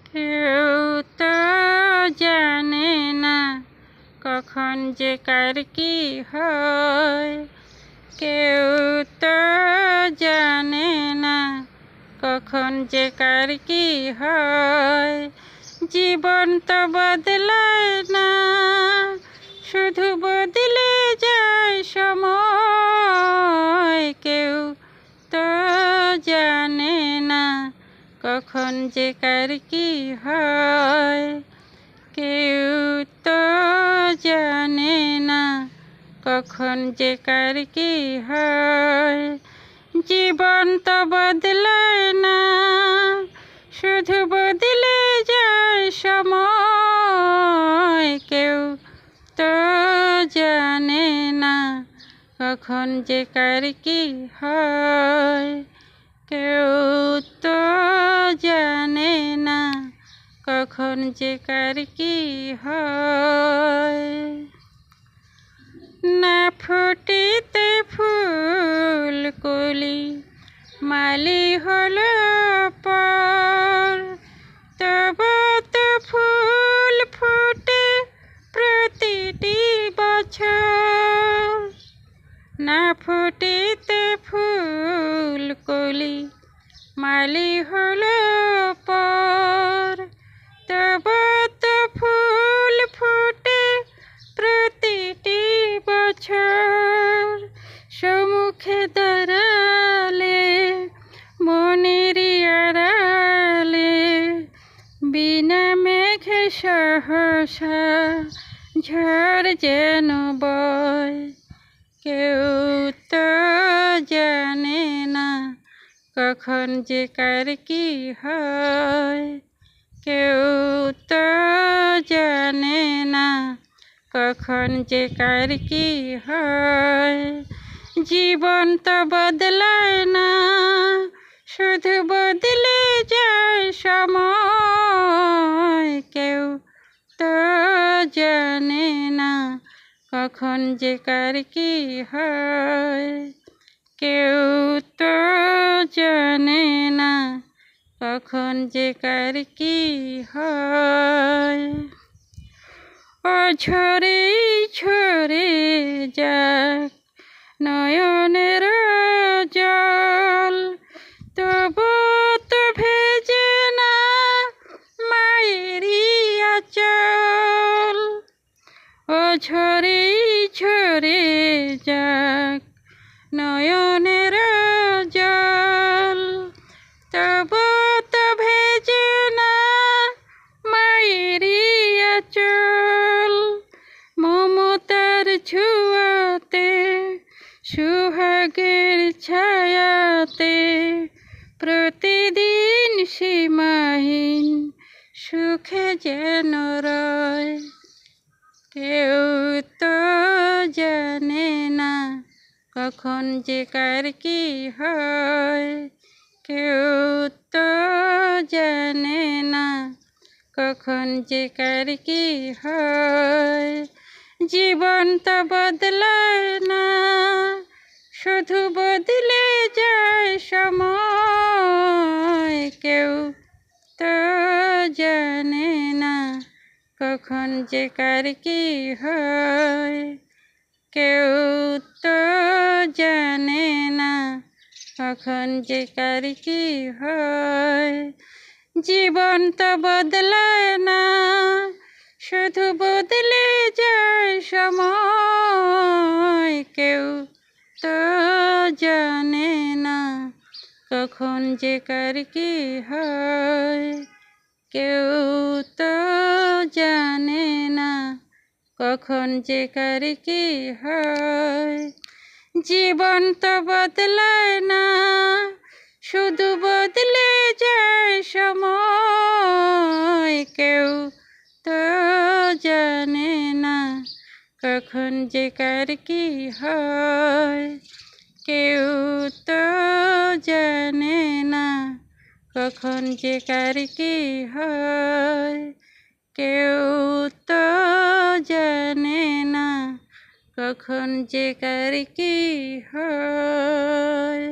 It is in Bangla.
কেউ তো জানে না কখন যে কার কি হয়। কেউ তো জানে না কখন যে কার কি হয়। জীবন তো বদলায় না, শুধু বদলে যায় সময়। কেউ তো জানে না কখন যে কার কি হয়। কেউ তো জানে না কখন যে কার কি হয়। জীবন তো বদলায় না, শুধু বদলে যায় সময়। কেউ তো জানে না কখন যে কার কি হয়। কেউ তো জানে না কখন যে কার কি হয়। না ফুটিতে ফুল কলি মালি হলো পর, তবু তো ফুল ফুটে প্রতিটি বছর। না ফুটিতে ফুল কলি মালি হলো পর, তবু তো ফুল ফুটে প্রতিটি বছর। সম্মুখে দাঁড়ালে মনের আড়ালে বিনা মেঘে সহসা ঝড় যেন বয়। কেউ তো জানে না কখন যে কার কি হয়। কেউ তো জানে না কখন যে কার কি হয়। জীবন তো বদলায় না, শুধু বদলে যায় সময়। কেউ তো জানে না কখন যে কার কি হয়। কেউ তো জানে না কখন যে কার কি হয়। ঝরে ঝরে যাক নয়নের জল, তবু তো ভেজে না মায়েরই আঁচল। ঝরে ঝরে যাক নয়নের জল, তবু তো ভেজে না মায়েরই আঁচল। মমতার ছোঁয়াতে সুহাগের ছায়াতে প্রতিদিন সীমাহীন সুখে যেন রয়। কেউ তো জানে না কখন যে কার কি হয়। কেউ তো জানে না কখন যে কার কি হয়। জীবন তো বদলায় না, শুধু বদলে যায় সময়। কেউ তো জানে না কখন যে কার কি হয়। কেউ তো জানে না কখন যে কার কি হয়। জীবন তো বদলায় না, শুধু বদলে যায় সময়। কেউ তো জানে না কখন যে কার কি হয়। কেউ তো জানে না কখন যে কার কি হয়। জীবন তো বদলায় না, শুধু বদলে যায় সময়। কেউ তো জানে না কখন যে কার কি হয়। কেউ তো জানে না কখন যে কার কি হয়। কেউ তো জানে না কখন যে কার কি হয়।